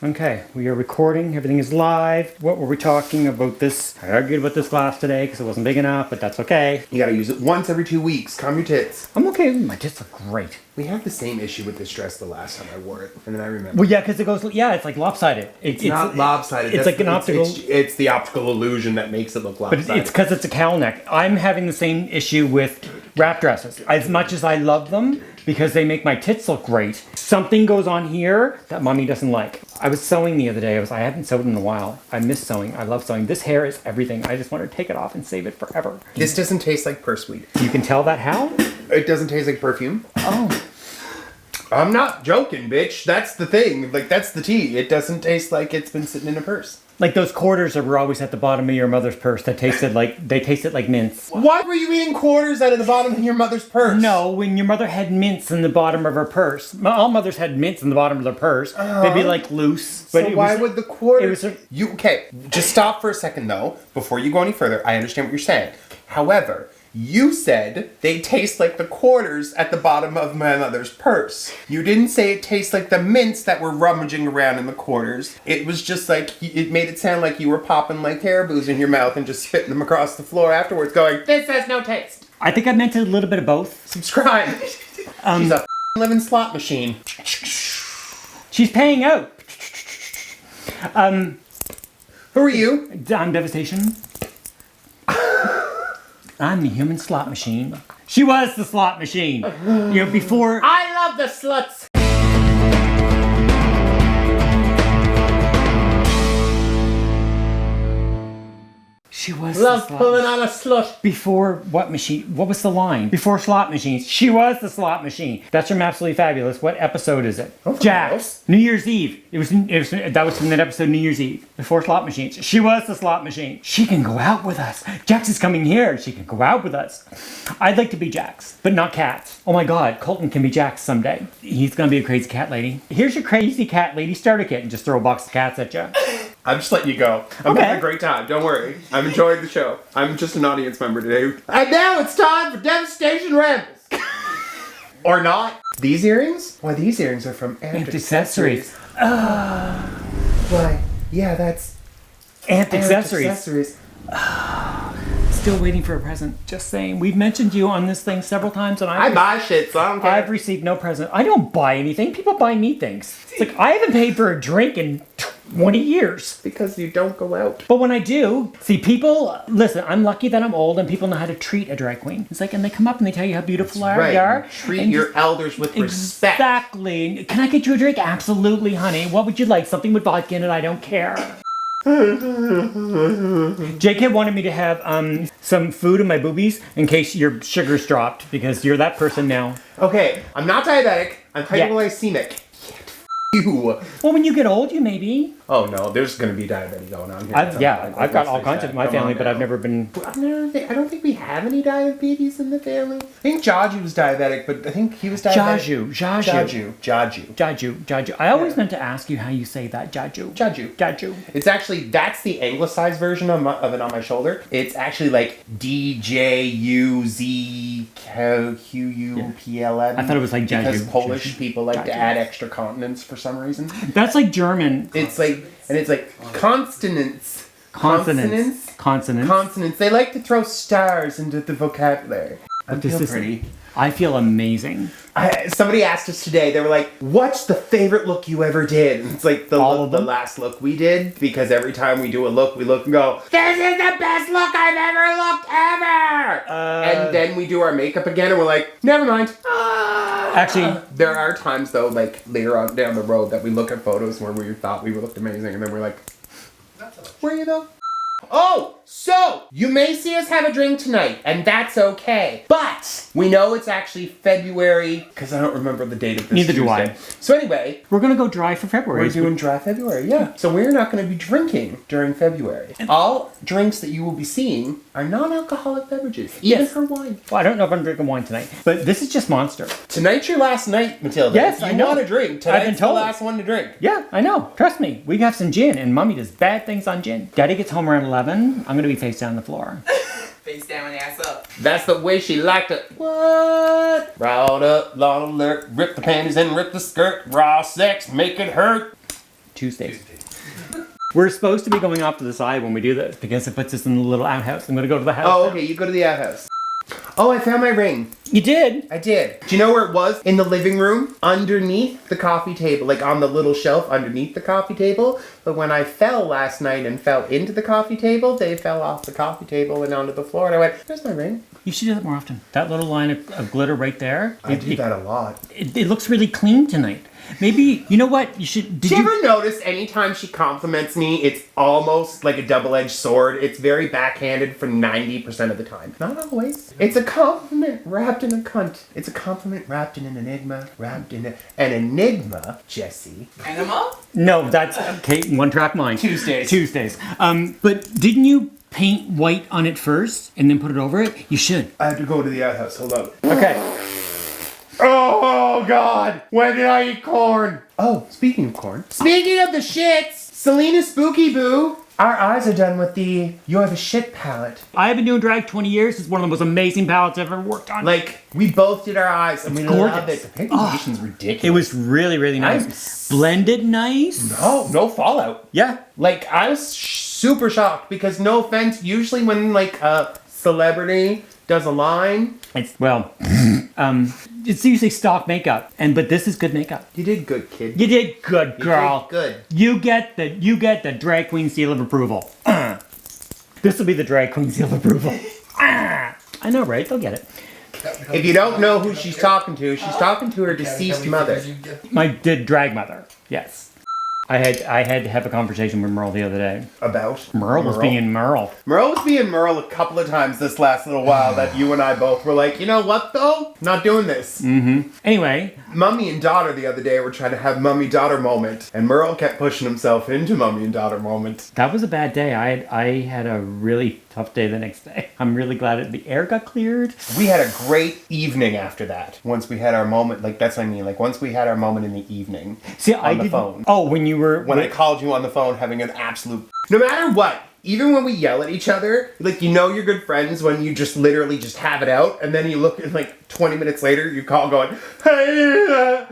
Okay, we are recording. Everything is live. What were we talking about this? I argued about this glass today because it wasn't big enough, but that's okay. You gotta use it once every 2 weeks. Calm your tits. I'm okay. My tits look great. We had the same issue with this dress the last time I wore it, and then I remember. Well, yeah, because it goes. Yeah, it's like lopsided. It's not lopsided. It's like an optical. It's the optical illusion that makes it look lopsided. But it's because it's a cowl neck. I'm having the same issue with wrap dresses. As much as I love them because they make my tits look great, something goes on here that mommy doesn't like. I was sewing the other day. I haven't sewed in a while. I miss sewing. I love sewing. This hair is everything. I just want to take it off and save it forever. This doesn't taste like purseweed. You can tell that how? It doesn't taste like perfume. Oh. I'm not joking, bitch. That's the thing. Like, that's the tea. It doesn't taste like it's been sitting in a purse. Like those quarters that were always at the bottom of your mother's purse that tasted like mints. Why were you eating quarters out of the bottom of your mother's purse? No, when your mother had mints in the bottom of her purse. All mothers had mints in the bottom of their purse. They'd be like loose. But so why would the quarters... Okay, just stop for a second though, before you go any further. I understand what you're saying. However, you said they taste like the quarters at the bottom of my mother's purse. You didn't say it tastes like the mints that were rummaging around in the quarters. It was just like, it made it sound like you were popping like Hariboos in your mouth and just spitting them across the floor afterwards going, this has no taste. I think I meant a little bit of both. Subscribe. She's a living slot machine. She's paying out. Who are you? I'm Devastation. I'm the human slot machine. She was the slot machine. You know, before... I love the sluts! She was Love pulling on a slut. Before what machine? What was the line? Before slot machines. She was the slot machine. That's from Absolutely Fabulous. What episode is it? Jax. New Year's Eve. That was from that episode New Year's Eve. Before slot machines. She was the slot machine. She can go out with us. Jax is coming here. She can go out with us. I'd like to be Jax, but not cats. Oh my God, Colton can be Jax someday. He's gonna be a crazy cat lady. Here's your crazy cat lady starter kit and just throw a box of cats at you. I'm just letting you go. I'm having a great time. Don't worry. I'm enjoying the show. I'm just an audience member today. And now it's time for Devastation Rambles. Or not. These earrings? Why, these earrings are from Ant Accessories. Why? Yeah, that's... Ant Accessories. Accessories. Still waiting for a present. Just saying. We've mentioned you on this thing several times, and I buy shit, so I don't care. I've received no present. I don't buy anything. People buy me things. It's like I haven't paid for a drink in 20 years. Because you don't go out. But when I do, see, people, listen, I'm lucky that I'm old and people know how to treat a drag queen. It's like, and they come up and they tell you how beautiful you are. Treat your elders with respect. Exactly. Can I get you a drink? Absolutely, honey. What would you like? Something with vodka in it? I don't care. JK wanted me to have some food in my boobies in case your sugar's dropped because you're that person now. Okay, I'm not diabetic. I'm hypoglycemic. You. Well, when you get old, you may be. Oh no, there's going to be diabetes going on here. I've got all kinds of my family, but I've never been. I don't think we have any diabetes in the family. I think Jaju was diabetic, but I think he was diabetic. Jaju. I always meant to ask you how you say that. Jaju. It's actually, that's the anglicized version of it on my shoulder. It's actually like DJUZQUPLN. I thought it was like Jaju. Because Polish people like to add extra consonants for some reason. That's like German. It's like consonants. Consonants. They like to throw stars into the vocabulary. I feel pretty. I feel amazing. Somebody asked us today, they were like, what's the favorite look you ever did? And it's like the last look we did, because every time we do a look, we look and go, this is the best look I've ever looked ever! And then we do our makeup again and we're like, never mind. Actually, there are times though, like later on down the road, that we look at photos where we thought we looked amazing and then we're like, were you though? Oh, so you may see us have a drink tonight, and that's okay. But we know it's actually February, because I don't remember the date of this. Neither Tuesday. do I. So anyway, we're gonna go dry for February. We're doing dry February, yeah. So we're not going to be drinking during February. All drinks that you will be seeing are non-alcoholic beverages, even for wine. Well, I don't know if I'm drinking wine tonight, but this is just Monster. Tonight's your last night, Matilda. Yes, if I know. You want to drink? Tonight's the last one to drink. Yeah, I know. Trust me. We have some gin, and Mommy does bad things on gin. Daddy gets home around 11. I'm gonna be face down on the floor. Face down and ass up. That's the way she liked it. What? Riled up, lawn alert, rip the panties and rip the skirt. Raw sex, make it hurt. Tuesdays. We're supposed to be going off to the side when we do this because it puts us in the little outhouse. I'm going to go to the house. Oh, now. okay, you go to the outhouse. Oh, I found my ring. You did? I did. Do you know where it was? In the living room, underneath the coffee table, like on the little shelf underneath the coffee table. But when I fell last night and fell into the coffee table, they fell off the coffee table and onto the floor. And I went, there's my ring. You should do that more often. That little line of glitter right there. I do that a lot. It looks really clean tonight. Maybe, you know what? You should... Did you ever notice anytime she compliments me, it's almost like a double-edged sword? It's very backhanded for 90% of the time. Not always. It's a compliment wrapped in a cunt. It's a compliment wrapped in an enigma, wrapped in an enigma, Jesse. Enema? No, that's... Okay, one track mind. Tuesdays. But didn't you paint white on it first and then put it over it? You should. I have to go to the outhouse. Hold on. Okay. Oh, God. When did I eat corn? Oh, speaking of corn. Speaking of the shits, Selena Spooky Boo. Our eyes are done with the You're the Shit palette. I have been doing drag 20 years. It's one of the most amazing palettes I've ever worked on. Like, we both did our eyes and we love it. The pigmentation's ridiculous. It was really, really nice. Blended nice. No fallout. Yeah. Like, I was super shocked because, no offense, usually when, like, a celebrity does a line... It's usually stock makeup, but this is good makeup. You did good, kid. You did good, girl. You did good. You get the drag queen seal of approval. This will be the drag queen seal of approval. I know, right? They'll get it. If you don't know who she's talking to her deceased mother. My drag mother. Yes. I had to have a conversation with Merle the other day. About? Merle was being Merle. Merle was being Merle a couple of times this last little while that you and I both were like, you know what though? Not doing this. Mm-hmm. Anyway. Mummy and daughter the other day were trying to have mummy-daughter moment. And Merle kept pushing himself into mummy and daughter moment. That was a bad day. I had a really tough day the next day. I'm really glad that the air got cleared. We had a great evening after that. Once we had our moment, like that's what I mean. Like once we had our moment in the evening. See, on the phone. Oh, when you were... When I called you on the phone having an absolute... No matter what, even when we yell at each other, like you know you're good friends when you just literally just have it out, and then you look and like 20 minutes later you call going, hey,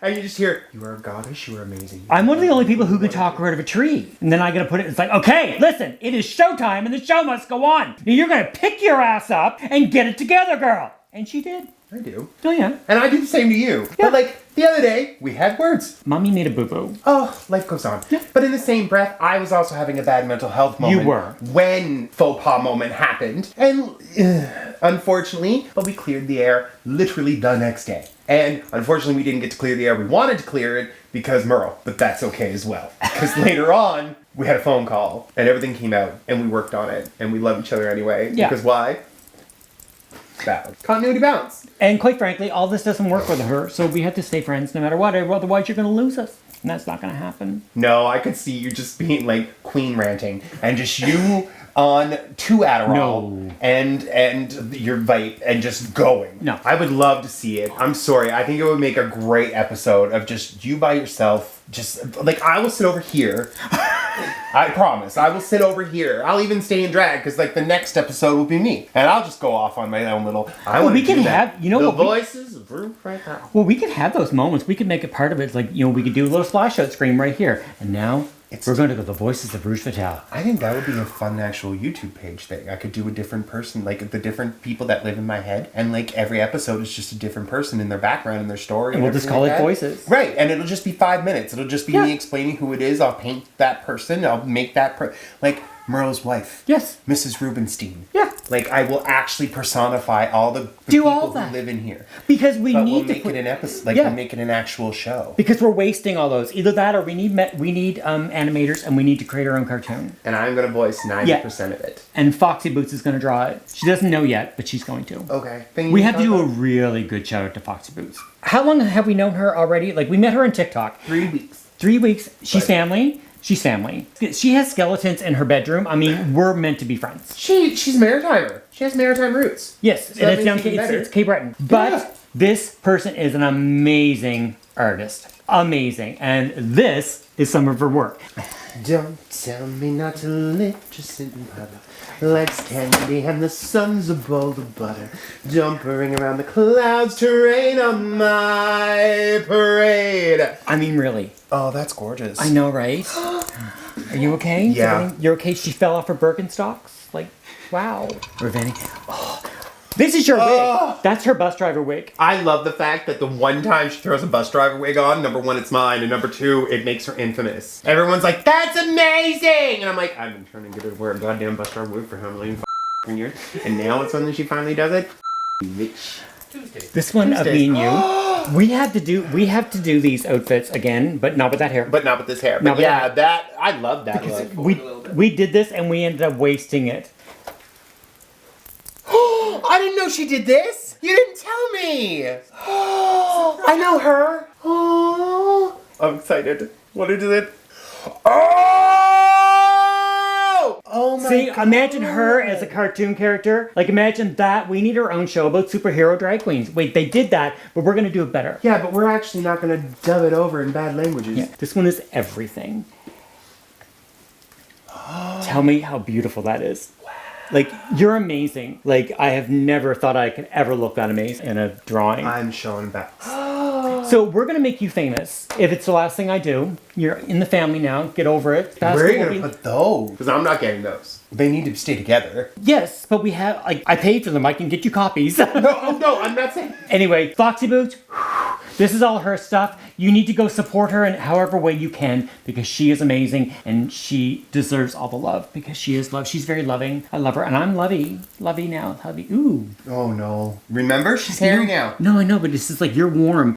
and you just hear, you are a goddess, you are amazing. I'm one of the only people who can talk her out of a tree. And then I gotta put it, it's like, okay, listen, it is showtime and the show must go on. Now you're gonna pick your ass up and get it together, girl. And she did. I do. Oh yeah. And I do the same to you. Yeah. But like, the other day, we had words. Mommy made a boo-boo. Oh, life goes on. Yeah. But in the same breath, I was also having a bad mental health moment. You were. When faux pas moment happened. And unfortunately, but we cleared the air literally the next day. And unfortunately, we didn't get to clear the air. We wanted to clear it because Merle. But that's okay as well. Because later on, we had a phone call. And everything came out. And we worked on it. And we love each other anyway. Yeah. Because why? Balance. Continuity balance. And quite frankly, all this doesn't work with her, so we had to stay friends no matter what, otherwise you're going to lose us. And that's not going to happen. No, I could see you just being like queen ranting and just you on 2 Adderall and your vape and just going. No. I would love to see it. I'm sorry. I think it would make a great episode of just you by yourself. Just like I will sit over here. I promise. I will sit over here. I'll even stay in drag because like the next episode will be me. And I'll just go off on my own little... we can have... You know the what? Voices of Roof right now. Well, we could have those moments. We could make it part of it. It's like, you know, we could do a little splash out scream right here. And now... we're going to go the Voices of Rouge Fatale. I think that would be a fun actual YouTube page thing. I could do a different person, like the different people that live in my head, and like every episode is just a different person in their background and their story. And we'll just call it Voices. Right, and it'll just be 5 minutes. It'll just be me explaining who it is. I'll paint that person. I'll make that like Merle's wife. Yes. Mrs. Rubenstein. Yeah. Like I will actually personify all the do people all that. who live in here. Because we but need we'll to make it an episode. Like we'll make it an actual show. Because we're wasting all those. Either that or we need animators and we need to create our own cartoon. And I'm going to voice 90% of it. And Foxy Boots is going to draw it. She doesn't know yet, but she's going to. Okay. We have to do a really good shout out to Foxy Boots. How long have we known her already? Like we met her on TikTok. 3 weeks. 3 weeks. She's family. She's family. She has skeletons in her bedroom. I mean, we're meant to be friends. She's maritimer. She has maritime roots. Yes, so and it's Cape Breton. But this person is an amazing artist. Amazing. And this is some of her work. Don't tell me not to lift your sitting butter. Legs candy and the sun's a bowl of butter. Jumpering around the clouds to rain on my parade. I mean, really. Oh, that's gorgeous. I know, right? Are you okay? Yeah. You're okay? She fell off her Birkenstocks? Like, wow. Ravenny. Oh, this is your wig. That's her bus driver wig. I love the fact that the one time she throws a bus driver wig on, number one, it's mine, and number two, it makes her infamous. Everyone's like, that's amazing! And I'm like, I've been trying to get her to wear a goddamn bus driver wig for how many years, and now it's when she finally does it. Bitch. This one of me and you. We have to do these outfits again, but not with that hair. But not with this hair. Not But with yeah, that, I love that look. We did this and we ended up wasting it. I didn't know she did this. You didn't tell me. I know her. Oh, I'm excited. What is it? Oh my See, God. imagine her as a cartoon character. Like, imagine that. We need our own show about superhero drag queens. Wait, they did that, but we're going to do it better. Yeah, but we're actually not going to dub it over in bad languages. Yeah, this one is everything. Tell me how beautiful that is. Like, you're amazing. Like, I have never thought I could ever look that amazing in a drawing. I'm showing back. So we're going to make you famous. If it's the last thing I do, you're in the family now. Get over it. Where are you going to put those? Because I'm not getting those. They need to stay together. Yes, but we have, like, I paid for them. I can get you copies. No, I'm not saying. Anyway, Foxy Boots, this is all her stuff. You need to go support her in however way you can because she is amazing and she deserves all the love because she is love. She's very loving. I love her. And I'm lovey. Lovey now. Lovey. Ooh. Oh no. Remember? She's hairy now. No, I know, but this is like, you're warm.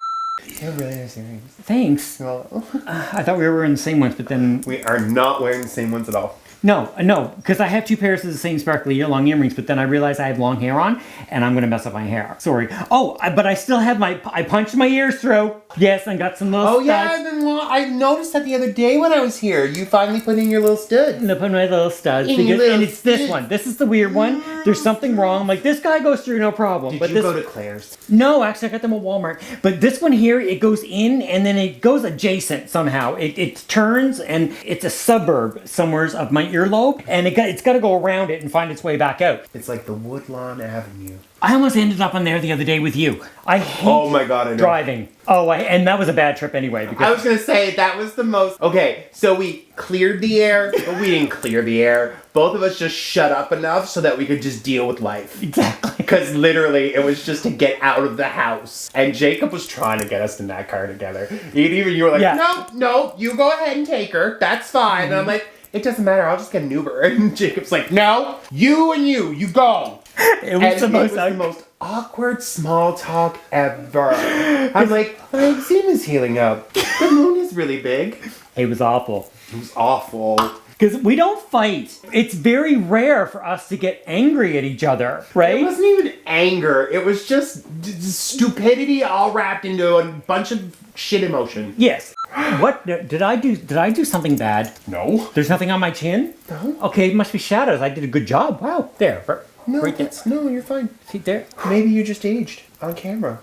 You're really nice earrings. Thanks. Well, I thought we were wearing the same ones, but then... we are not wearing the same ones at all. No, because I have two pairs of the same sparkly long earrings, but then I realized I have long hair on, and I'm going to mess up my hair. Sorry. Oh, but I still have I punched my ears through. Yes, and got some little studs. Yeah, I noticed that the other day when I was here. You finally put in your little studs. And I put my little studs. In your little and it's this studs. one. This is the weird one. There's something wrong. Like, this guy goes through no problem. Did you go to Claire's? No, actually, I got them at Walmart. But this one here, it goes in, and then it goes adjacent somehow. It turns, and it's a suburb somewheres of my earlobe, and it's got to go around it and find its way back out. It's like the Woodlawn Avenue. I almost ended up on there the other day with you. I hate Oh my God, I know. driving. And that was a bad trip anyway. Because I was going to say, that was the most... Okay, so we cleared the air, but we didn't clear the air. Both of us just shut up enough so that we could just deal with life. Exactly. Because literally, it was just to get out of the house. And Jacob was trying to get us in that car together. Even you were like, Yeah. no, you go ahead and take her. That's fine. And I'm like, it doesn't matter. I'll just get an Uber. And Jacob's like, no, you go. It was the most awkward small talk ever. I'm like, my eczema's healing up. The moon is really big. It was awful. It was awful. Because we don't fight. It's very rare for us to get angry at each other, right? It wasn't even anger. It was just stupidity all wrapped into a bunch of shit emotion. Yes. What did I do? Did I do something bad? No. There's nothing on my chin? No. Okay, it must be shadows. I did a good job. Wow. There. No, Right there. no, you're fine. See there? Maybe you just aged on camera.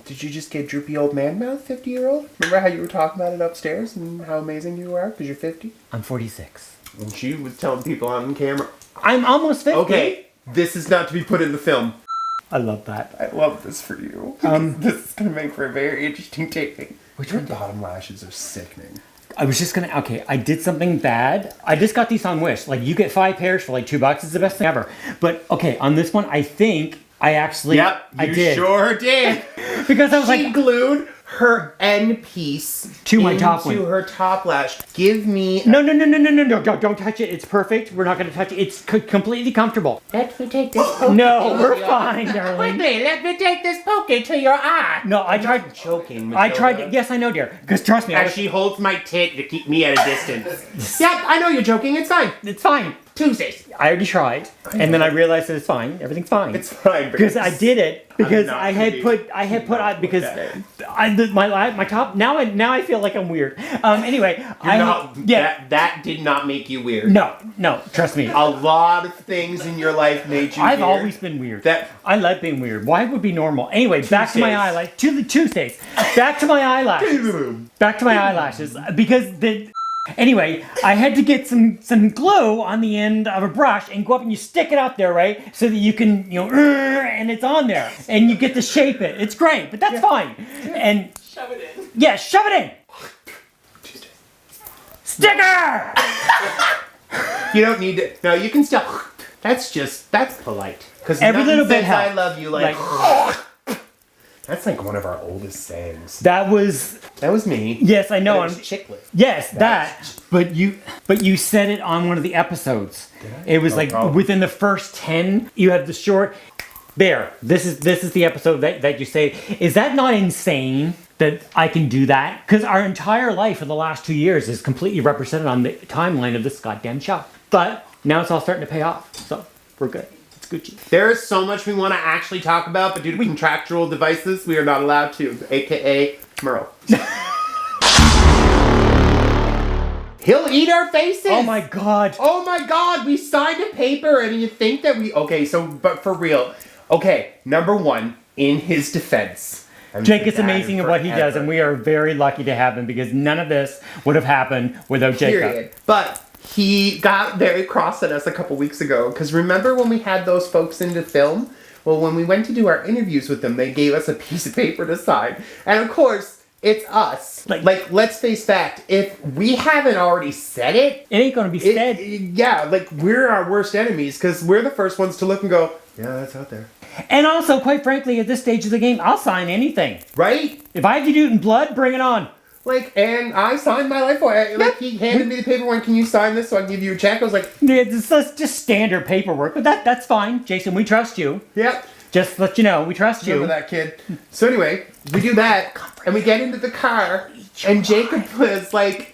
Did you just get droopy old man mouth, 50-year-old? Remember how you were talking about it upstairs and how amazing you are because you're 50? I'm 46. And she was telling people on camera. I'm almost 50. Okay, this is not to be put in the film. I love that. I love this for you. This is going to make for a very interesting taping. Which Your one? bottom lashes are sickening. I was just gonna, I did something bad. I just got these on Wish. Like, you get 5 pairs for like $2. It's the best thing ever. But, okay, on this one, I think I actually, I did. Sure did. Because I was She like, glued her end piece To my top one. into her top lash. Give me no, don't touch it. It's perfect. We're not gonna touch it. It's completely comfortable. Let me take this poke. No, we're fine, darling. Quickly, let me take this poke into your eye. No, I tried. choking. I tried. Yes, I know, dear. Because trust me, As she holds my tit to keep me at a distance. Yep, I know you're joking. It's fine. it's fine. Tuesdays. I already tried, and then I realized that it's fine. Everything's fine. It's fine because I did it because not I had put because my top now I feel like I'm weird. Anyway, that did not make you weird. No, trust me. A lot of things in your life made you I've weird. always been weird. I like being weird. Why would it be normal? Anyway, back to my eyelash. Tuesdays. Back to my eyelashes. Back to my eyelashes because Anyway, I had to get some glue on the end of a brush and go up and you stick it up there, right? So that you can, and it's on there. And you get to shape it. It's great, but that's fine. And Shove it in. yeah, shove it in. Sticker! You don't need to. No, you can still. That's polite. Because every little bit says helps. I love you like that's like one of our oldest sayings. That was me. Yes, I know. It was Chiclet. Yes, But you said it on one of the episodes. It was within the first 10. You have the short. There. This is the episode that you say. Is that not insane that I can do that? Because our entire life for the last 2 years is completely represented on the timeline of this goddamn show. But now it's all starting to pay off. So we're good. It's Gucci. There is so much we want to actually talk about, but due to contractual devices, we are not allowed to. AKA Merle. He'll eat our faces. Oh my god. Oh my god. We signed a paper, and you think that we? Okay, so but for real. Okay, number one, in his defense. Jake is amazing at what he does, and we are very lucky to have him because none of this would have happened without Jacob. But he got very cross at us a couple weeks ago because remember when we had those folks in to film? Well, when we went to do our interviews with them, they gave us a piece of paper to sign. And of course, it's us. Like let's face fact, if we haven't already said it, it ain't gonna be said. Yeah, like we're our worst enemies because we're the first ones to look and go, yeah, that's out there. And also, quite frankly, at this stage of the game, I'll sign anything. Right? If I have to do it in blood, bring it on. And I signed my life away. He handed me the paper when, can you sign this so I can give you a check? I was like, yeah, it's just standard paperwork, but that's fine. Jason, we trust you. Yep. Just to let you know, we trust you. Remember that, kid. So anyway, we do that, and we get into the car, and Jacob was like,